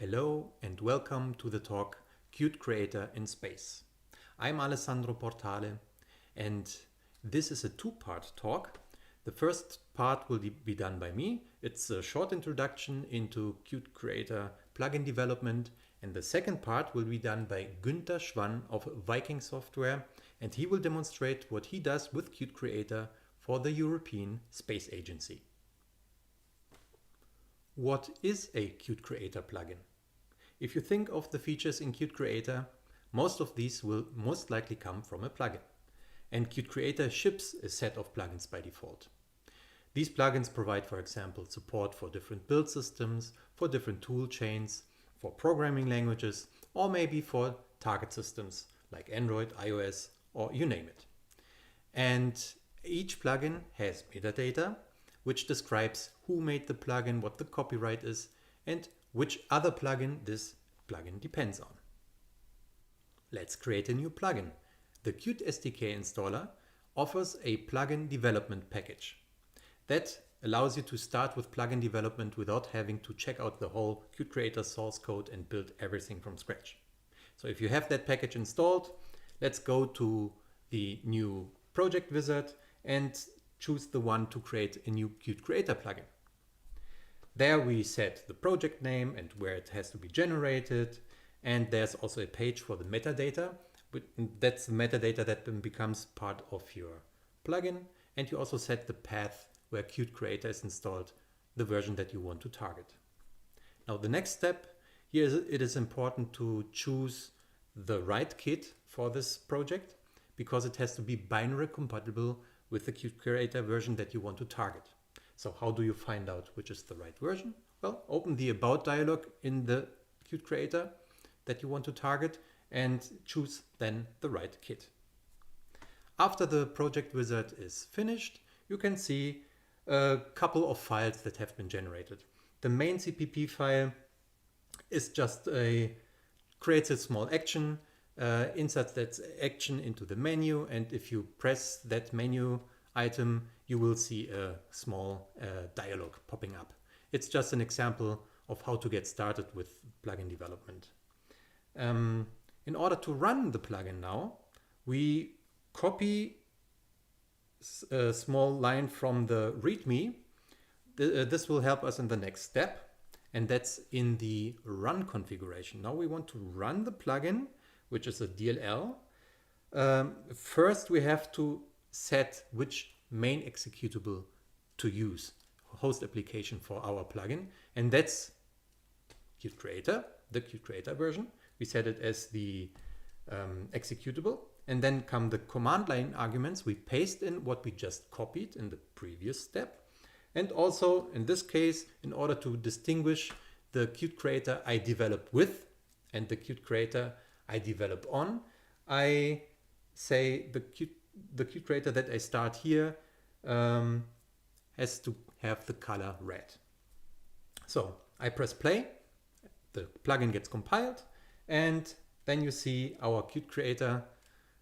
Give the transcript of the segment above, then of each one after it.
Hello and welcome to the talk Qt Creator in Space. I'm Alessandro Portale and this is a two-part talk. The first part will be done by me. It's a short introduction into Qt Creator plugin development, and the second part will be done by Günther Schwann of Viking Software, and he will demonstrate what he does with Qt Creator for the European Space Agency. What is a Qt Creator plugin? If you think of the features in Qt Creator, most of these will most likely come from a plugin. And Qt Creator ships a set of plugins by default. These plugins provide, for example, support for different build systems, for different tool chains, for programming languages, or maybe for target systems like Android, iOS, or you name it. And each plugin has metadata, which describes who made the plugin, what the copyright is, and which other plugin this plugin depends on. Let's create a new plugin. The Qt SDK installer offers a plugin development package. That allows you to start with plugin development without having to check out the whole Qt Creator source code and build everything from scratch. So if you have that package installed, let's go to the new project wizard and choose the one to create a new Qt Creator plugin. There we set the project name and where it has to be generated, and there's also a page for the metadata. That's the metadata that then becomes part of your plugin, and you also set the path where Qt Creator is installed, the version that you want to target. Now the next step here is it is important to choose the right kit for this project because it has to be binary compatible with the Qt Creator version that you want to target. So how do you find out which is the right version? Well, open the About dialog in the Qt Creator that you want to target and choose then the right kit. After the project wizard is finished, you can see a couple of files that have been generated. The main CPP file is just creates a small action, inserts that action into the menu, and if you press that menu item, you will see a small dialog popping up. It's just an example of how to get started with plugin development. In order to run the plugin now, we copy a small line from the README. This will help us in the next step, and that's in the run configuration. Now we want to run the plugin, which is a DLL. First, we have to set which main executable to use, host application for our plugin, and that's Qt Creator, the Qt Creator version. We set it as the executable, and then come the command line arguments. We paste in what we just copied in the previous step. And also in this case, in order to distinguish the Qt Creator I develop with and the Qt Creator I develop on, I say the Qt Creator that I start here has to have the color red. So I press play, the plugin gets compiled, and then you see our Qt Creator,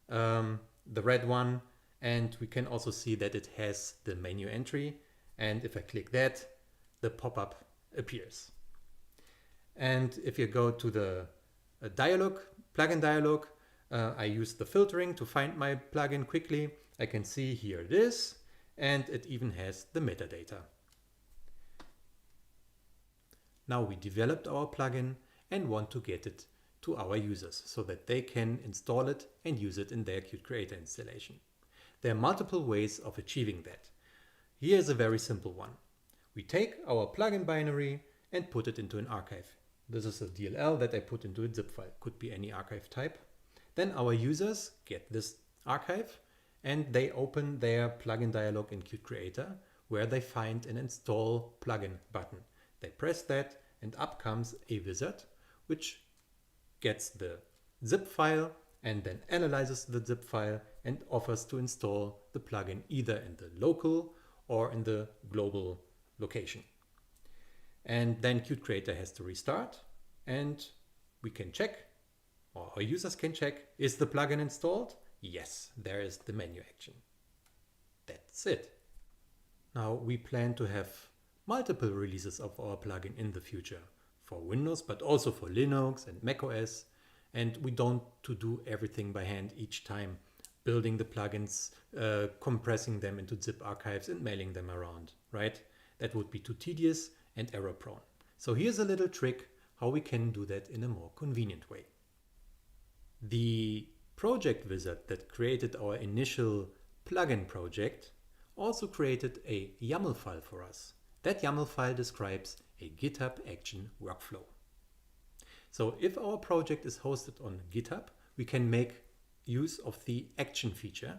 the red one, and we can also see that it has the menu entry, and if I click that, the pop-up appears. And if you go to the dialog, plugin dialog, I use the filtering to find my plugin quickly. I can see here it is, and it even has the metadata. Now we developed our plugin and want to get it to our users so that they can install it and use it in their Qt Creator installation. There are multiple ways of achieving that. Here is a very simple one. We take our plugin binary and put it into an archive. This is a DLL that I put into a zip file. Could be any archive type. Then our users get this archive and they open their plugin dialog in Qt Creator where they find an install plugin button. They press that and up comes a wizard which gets the zip file and then analyzes the zip file and offers to install the plugin either in the local or in the global location. And then Qt Creator has to restart and we can check, or our users can check, is the plugin installed? Yes, there is the menu action. That's it. Now we plan to have multiple releases of our plugin in the future. for Windows, but also for Linux and macOS. And we don't to do everything by hand each time, building the plugins, compressing them into zip archives and mailing them around, right? That would be too tedious and error prone. So here's a little trick how we can do that in a more convenient way. The project wizard that created our initial plugin project also created a YAML file for us. That YAML file describes a GitHub action workflow. So if our project is hosted on GitHub, we can make use of the action feature,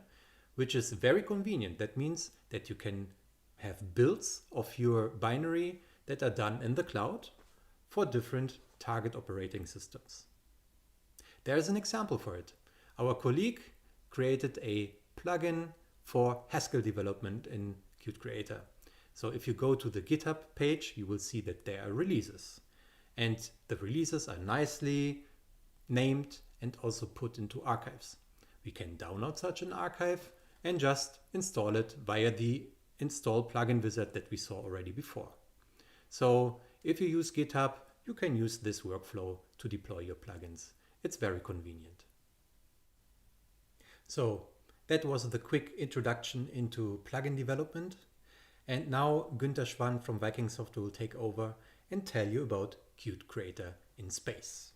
which is very convenient. That means that you can have builds of your binary that are done in the cloud for different target operating systems. There is an example for it. Our colleague created a plugin for Haskell development in Qt Creator. So if you go to the GitHub page, you will see that there are releases. And the releases are nicely named and also put into archives. We can download such an archive and just install it via the install plugin wizard that we saw already before. So if you use GitHub, you can use this workflow to deploy your plugins. It's very convenient. So that was the quick introduction into plugin development. And now Günther Schwann from Viking Software will take over and tell you about Qt Creator in space.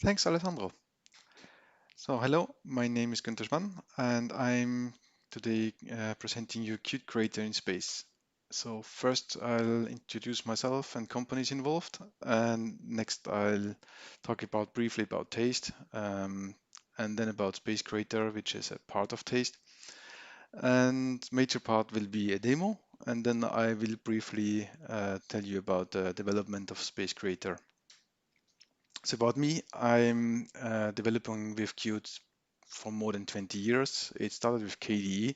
Thanks, Alessandro. So, hello, my name is Günther Schwann, and I'm today presenting you Qt Creator in space. So first I'll introduce myself and companies involved, and next I'll talk briefly about Taste, and then about SpaceCreator, which is a part of Taste. And major part will be a demo, and then I will briefly tell you about the development of SpaceCreator. So about me, I'm developing with Qt for more than 20 years. It started with KDE,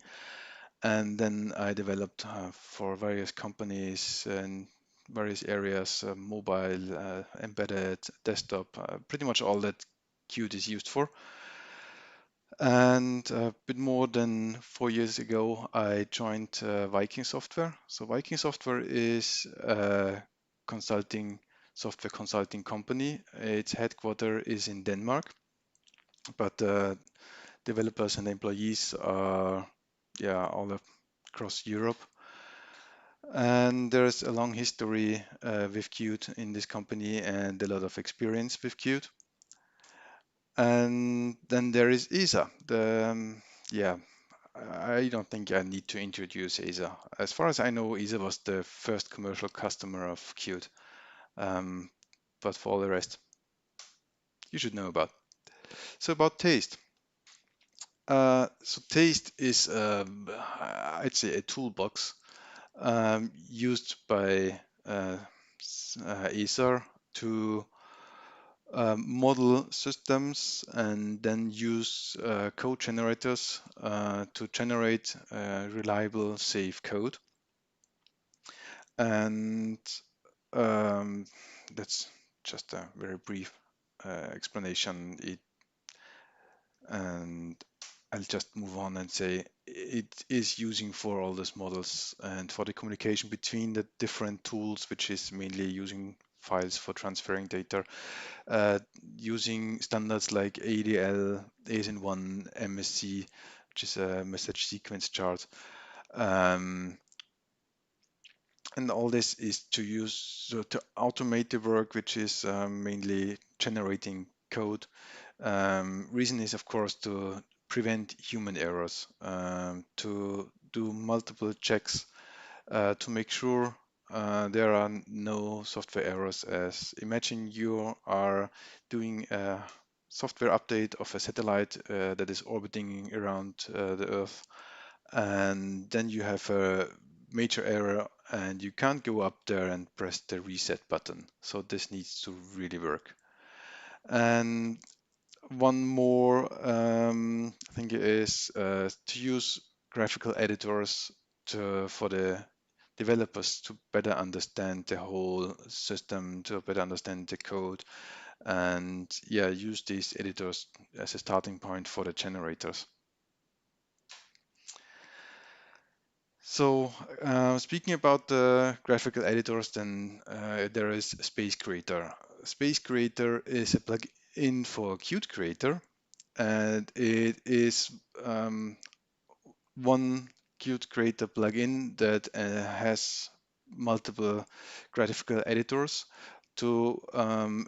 and then I developed for various companies and various areas, mobile, embedded, desktop, pretty much all that Qt is used for. And a bit more than 4 years ago, I joined Viking Software. So Viking Software is a software consulting company. Its headquarters is in Denmark, but developers and employees are all across Europe. And there's a long history with Qt in this company and a lot of experience with Qt. And then there is ESA. I don't think I need to introduce ESA. As far as I know, ESA was the first commercial customer of Qt. But for all the rest, you should know about. So about Taste. So Taste is, I'd say, a toolbox used by ESA to model systems and then use code generators to generate reliable, safe code. And that's just a very brief explanation. And I'll just move on and say it is using for all these models and for the communication between the different tools, which is mainly using files for transferring data, using standards like ADL, ASIN1, MSC, which is a message sequence chart. And all this is to automate the work, which is mainly generating code. Reason is, of course, to prevent human errors, to do multiple checks, to make sure there are no software errors. As imagine you are doing a software update of a satellite that is orbiting around the Earth, and then you have a major error and you can't go up there and press the reset button. So this needs to really work. And one more thing is to use graphical editors for the developers to better understand the whole system, to better understand the code, and use these editors as a starting point for the generators. So speaking about the graphical editors, then there is SpaceCreator. SpaceCreator is a plugin for Qt Creator, and it is one Qt Creator plugin that has multiple graphical editors to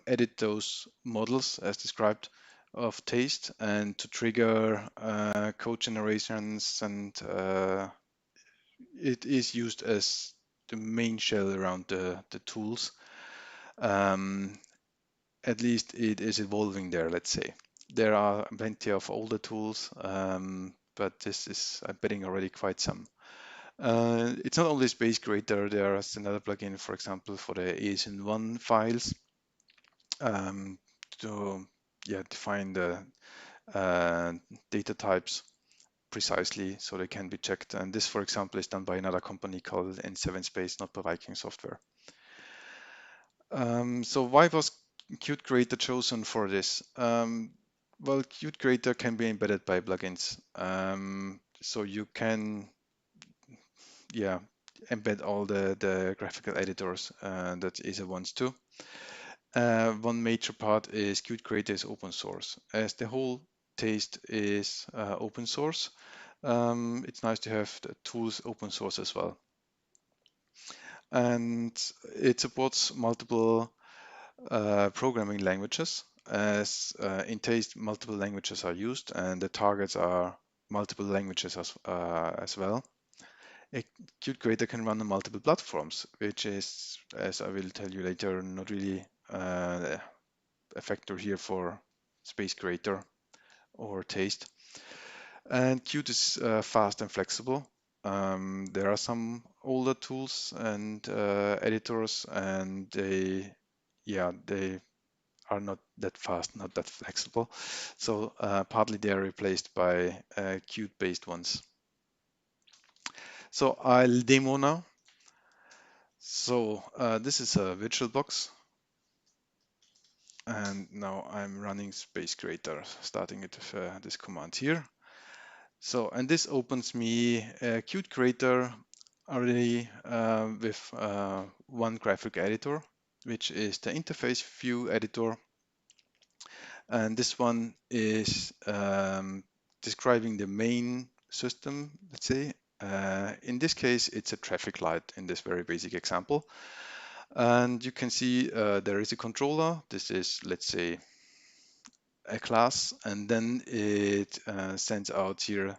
edit those models as described of taste and to trigger code generations, and it is used as the main shell around the tools. Um, at least it is evolving there, let's say. There are plenty of older tools, but this is, I'm betting, already quite some. It's not only Space Creator, there's another plugin, for example, for the ASIN1 files um, to define the uh, data types precisely so they can be checked. And this, for example, is done by another company called N7 Space, not by Viking Software. So why was Qt Creator chosen for this? Well, Qt Creator can be embedded by plugins. So you can, yeah, embed all the graphical editors that ISA wants to. One major part is Qt Creator is open source. As the whole taste is open source, it's nice to have the tools open source as well. And it supports multiple programming languages. As in taste, multiple languages are used, and the targets are multiple languages as well. A Qt Creator can run on multiple platforms, which is, as I will tell you later, not really a factor here for SpaceCreator or taste. And Qt is fast and flexible. There are some older tools and editors, and they are not that fast, not that flexible. So partly they are replaced by Qt-based ones. So I'll demo now. So this is a VirtualBox, and now I'm running SpaceCreator, starting with this command here. So, and this opens me a Qt Creator already with one graphic editor, which is the interface view editor. And this one is describing the main system, let's say. In this case, it's a traffic light in this very basic example. And you can see there is a controller. This is, let's say, a class, and then it sends out here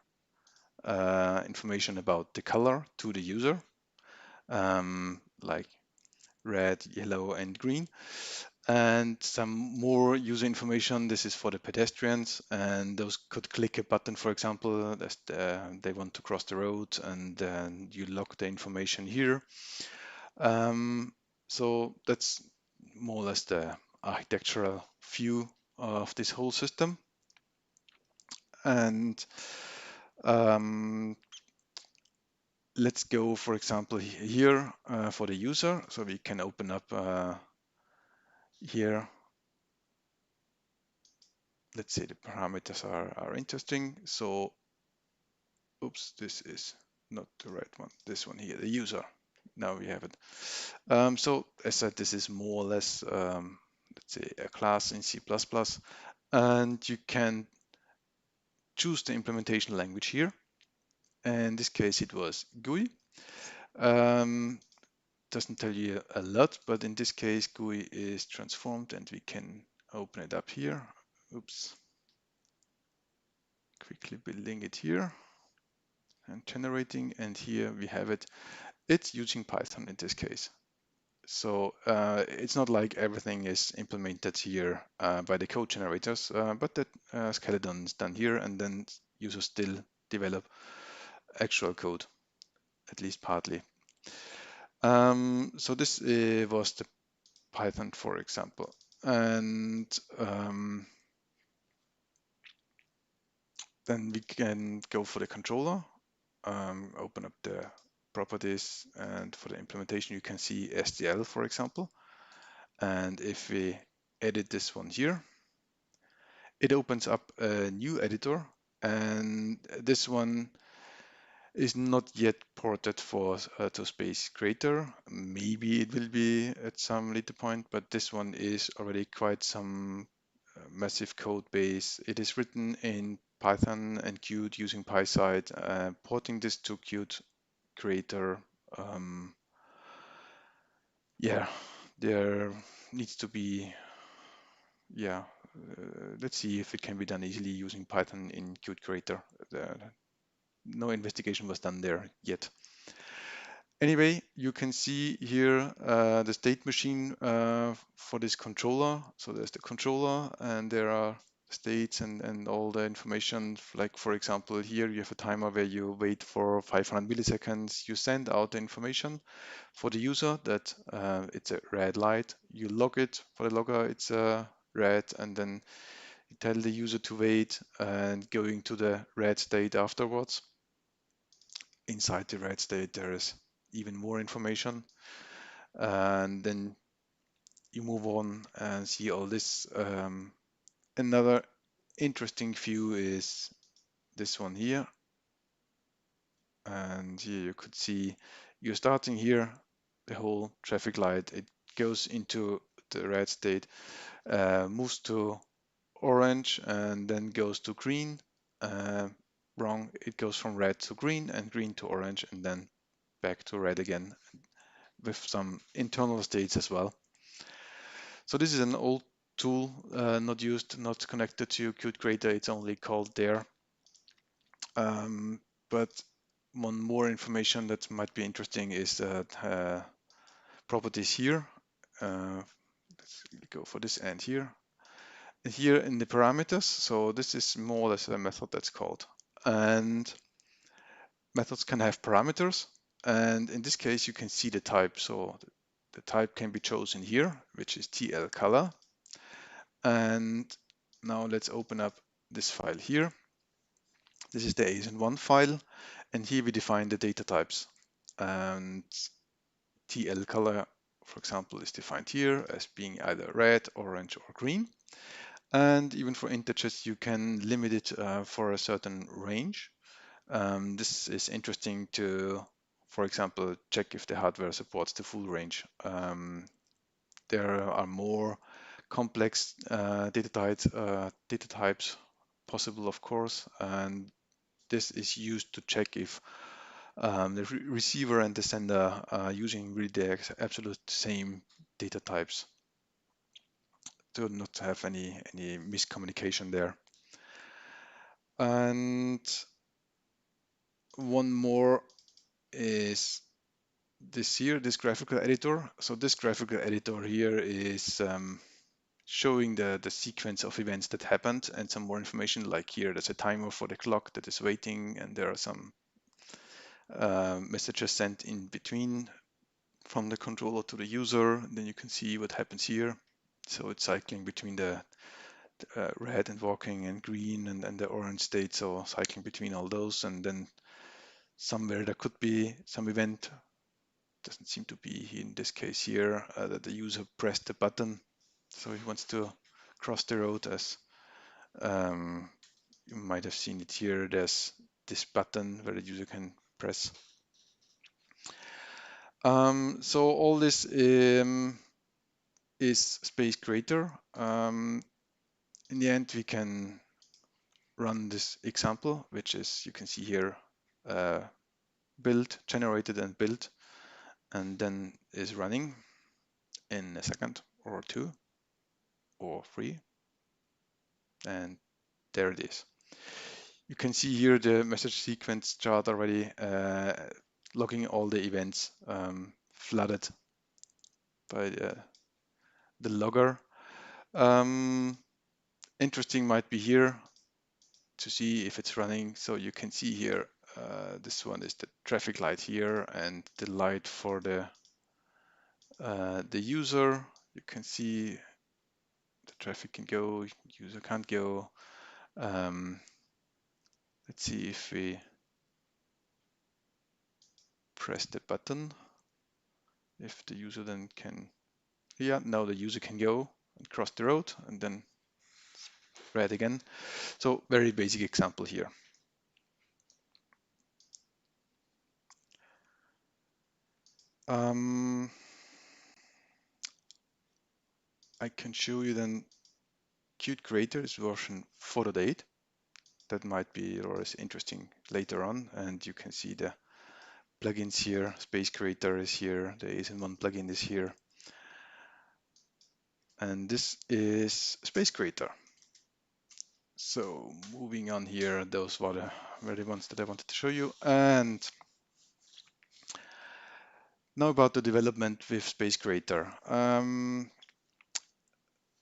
information about the color to the user, like red, yellow, and green. And some more user information. This is for the pedestrians, and those could click a button, for example, that they want to cross the road, and then you log the information here. So that's more or less the architectural view of this whole system. And let's go, for example, here for the user. So we can open up here. Let's say the parameters are interesting. So, oops, this is not the right one. This one here, the user. Now we have it. So as said, this is more or less, let's say, a class in C++. And you can choose the implementation language here. And in this case, it was GUI. Doesn't tell you a lot, but in this case, GUI is transformed, and we can open it up here. Oops. Quickly building it here and generating, and here we have it. It's using Python in this case. So it's not like everything is implemented here by the code generators, but that skeleton is done here, and then users still develop actual code, at least partly. So this was the Python, for example. And then we can go for the controller, open up the properties, and for the implementation, you can see SDL, for example. And if we edit this one here, it opens up a new editor. And this one is not yet ported for to SpaceCreator. Maybe it will be at some later point, but this one is already quite some massive code base. It is written in Python and Qt using PySide. Porting this to Qt Creator, yeah, there needs to be, yeah, let's see if it can be done easily using Python in Qt Creator. No investigation was done there yet. Anyway, you can see here the state machine for this controller. So there's the controller and there are states and all the information. Like for example, here you have a timer where you wait for 500 milliseconds. You send out the information for the user that it's a red light. You log it for the logger, it's a red, and then you tell the user to wait and going to the red state afterwards. Inside the red state, there is even more information. And then you move on and see all this. Another interesting view is this one here. And here you could see you're starting here, the whole traffic light. It goes into the red state, moves to orange, and then goes to green. Wrong, it goes from red to green and green to orange, and then back to red again with some internal states as well. So this is an old tool, not used, not connected to Qt Creator. It's only called there. But one more information that might be interesting is that properties here. Let's go for this end here. Here in the parameters, so this is more or less a method that's called. And methods can have parameters. And in this case, you can see the type. So the type can be chosen here, which is TL color. And now let's open up this file here. This is the ASN1 file, and here we define the data types. And TL color, for example, is defined here as being either red, orange, or green. And even for integers, you can limit it for a certain range. This is interesting to, for example, check if the hardware supports the full range. There are more complex data types possible, of course, and this is used to check if the receiver and the sender are using really the absolute same data types to not have any miscommunication there. And one more is this here, this graphical editor. So this graphical editor here is showing the sequence of events that happened and some more information. Like here, there's a timer for the clock that is waiting, and there are some messages sent in between from the controller to the user. Then you can see what happens here. So it's cycling between the red and walking and green and the orange state. So cycling between all those, and then somewhere there could be some event. Doesn't seem to be in this case here that the user pressed the button. So he wants to cross the road. As you might have seen it here, there's this button where the user can press. So all this is SpaceCreator. In the end, we can run this example, which is, you can see here, built, generated and built, and then is running in a second or two or three. And there it is. You can see here the message sequence chart already logging all the events flooded by the logger. Interesting might be here to see if it's running. So you can see here, this one is the traffic light here and the light for the user. You can see the traffic can go, user can't go. Let's see if we press the button, if the user then can, yeah, now the user can go and cross the road and then red again. So very basic example here. I can show you then Qt Creator is version 4.8. That might be or is interesting later on, and you can see the plugins here. SpaceCreator is here, the ASN1 plugin is here, and this is SpaceCreator. So moving on here, those were the very ones that I wanted to show you. And now about the development with SpaceCreator.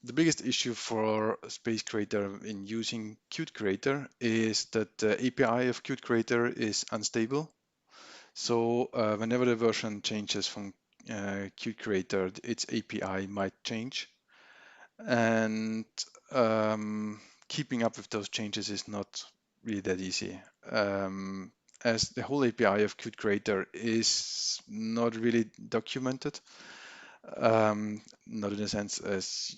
The biggest issue for SpaceCreator in using Qt Creator is that the API of Qt Creator is unstable. So whenever the version changes from Qt Creator, its API might change. And keeping up with those changes is not really that easy. As the whole API of Qt Creator is not really documented, not in a sense as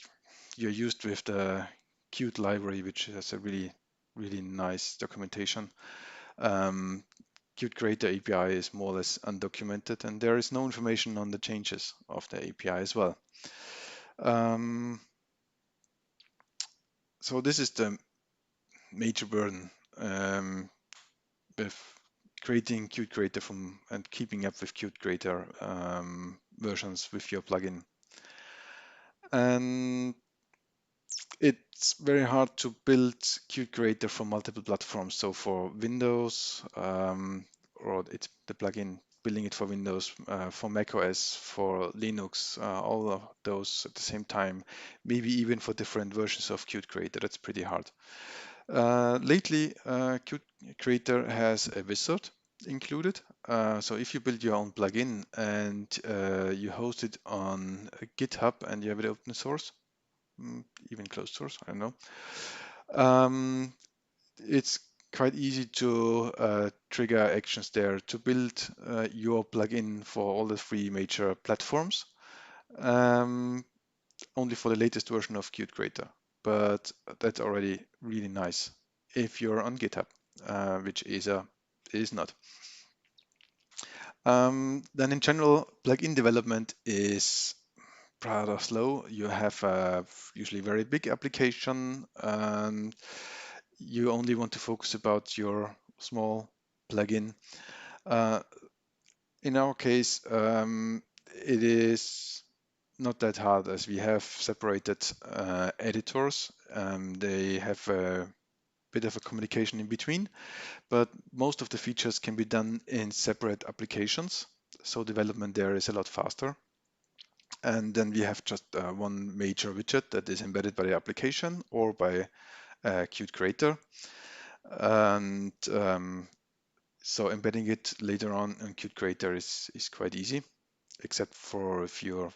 you're used with the Qt library, which has a really nice documentation. Qt Creator API is more or less undocumented, and there is no information on the changes of the API as well. So this is the major burden with creating Qt Creator and keeping up with Qt Creator versions with your plugin. And it's very hard to build Qt Creator for multiple platforms. So for Windows, or it's the plugin building it for Windows, for macOS, for Linux, all of those at the same time, maybe even for different versions of Qt Creator. That's pretty hard. Lately, Qt Creator has a wizard included. So if you build your own plugin and you host it on GitHub and you have it open source, even closed source, I don't know. It's quite easy to trigger actions there to build your plugin for all the three major platforms, only for the latest version of Qt Creator. But that's already really nice if you're on GitHub, which is not. Then in general, plugin development is rather slow. You have a usually very big application. You only want to focus about your small plugin. Uh, in our case, it is not that hard as we have separated editors. They have a bit of a communication in between, but most of the features can be done in separate applications. So development there is a lot faster. And then we have just one major widget that is embedded by the application or by Qt Creator. And so embedding it later on in Qt Creator is quite easy, except for if you're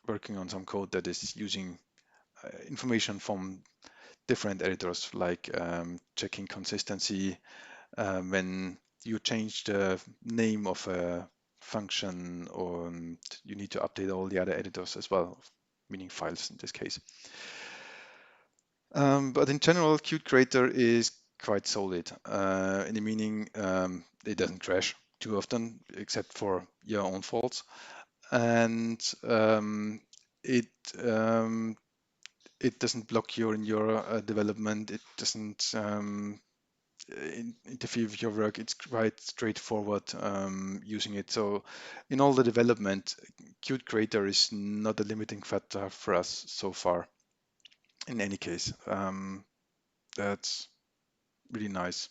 working on some code that is using information from different editors, like checking consistency when you change the name of a function, or you need to update all the other editors as well, meaning files in this case. But in general, Qt Creator is quite solid in the meaning it doesn't crash too often, except for your own faults, and it it doesn't block you in your development. It doesn't interfere with your work. It's quite straightforward using it. So in all the development, Qt Creator is not a limiting factor for us so far. In any case, that's really nice.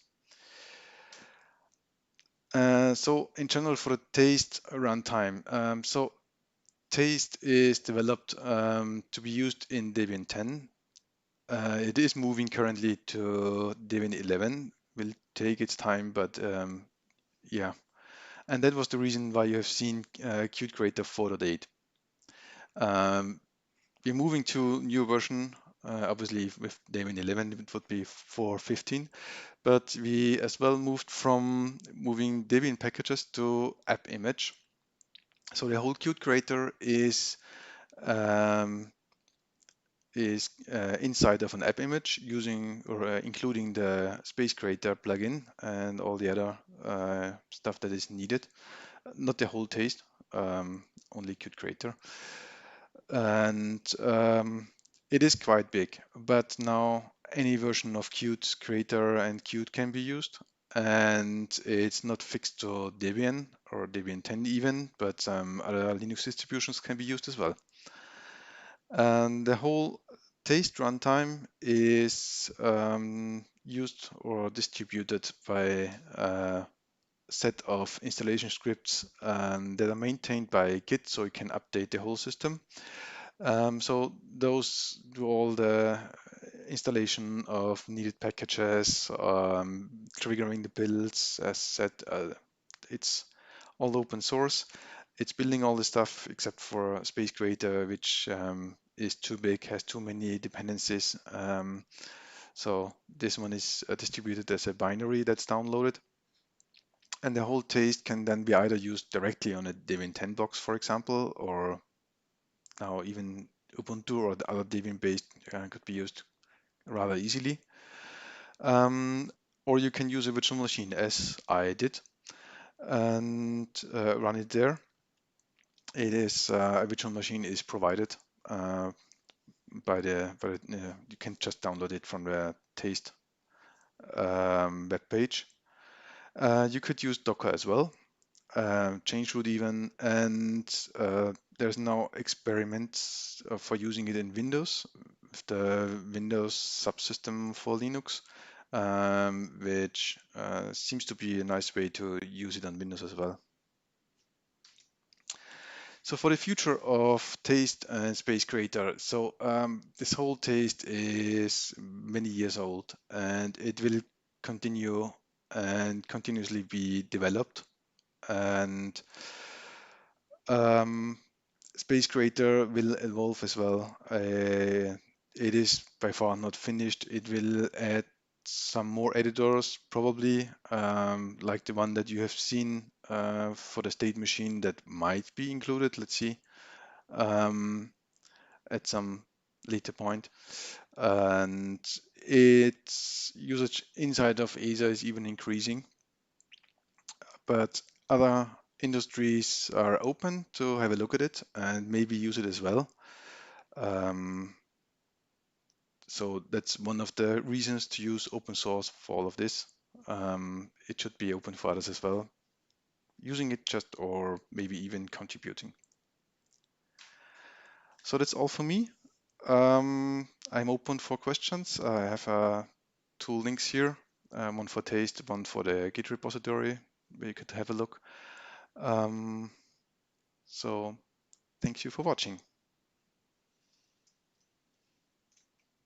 So in general, for the taste runtime, so taste is developed to be used in Debian 10. It is moving currently to Debian 11. Will take its time, but yeah. And that was the reason why you have seen Qt Creator 4.8. We're moving to new version. Obviously, with Debian 11, it would be 4.15. But we as well moved from moving Debian packages to app image. So the whole Qt Creator is inside of an app image using or including the SpaceCreator plugin and all the other stuff that is needed. Not the whole taste, only Qt Creator. And it is quite big, but now any version of Qt Creator and Qt can be used. And it's not fixed to Debian or Debian 10 even, but other Linux distributions can be used as well. And the whole taste runtime is used or distributed by a set of installation scripts that are maintained by Git, so you can update the whole system. So those do all the installation of needed packages, triggering the builds. As said, it's all open source. It's building all the stuff except for SpaceCreator, which is too big, has too many dependencies. So this one is distributed as a binary that's downloaded. And the whole taste can then be either used directly on a Debian 10 box, for example, or now even Ubuntu or the other Debian-based could be used rather easily. Or you can use a virtual machine, as I did, and run it there. It is a virtual machine is provided you can just download it from the taste web page. You could use Docker as well, change root even, and there's now experiments for using it in Windows, with the Windows subsystem for Linux, which seems to be a nice way to use it on Windows as well. So for the future of taste and SpaceCreator, so this whole taste is many years old and it will continue and continuously be developed. And SpaceCreator will evolve as well. It is by far not finished. It will add some more editors, probably, like the one that you have seen for the state machine that might be included. Let's see at some later point. And its usage inside of ASA is even increasing. But other industries are open to have a look at it and maybe use it as well. So that's one of the reasons to use open source for all of this. It should be open for others as well, using it just or maybe even contributing. So that's all for me. I'm open for questions. I have two links here, one for taste, one for the Git repository, where you could have a look. So thank you for watching.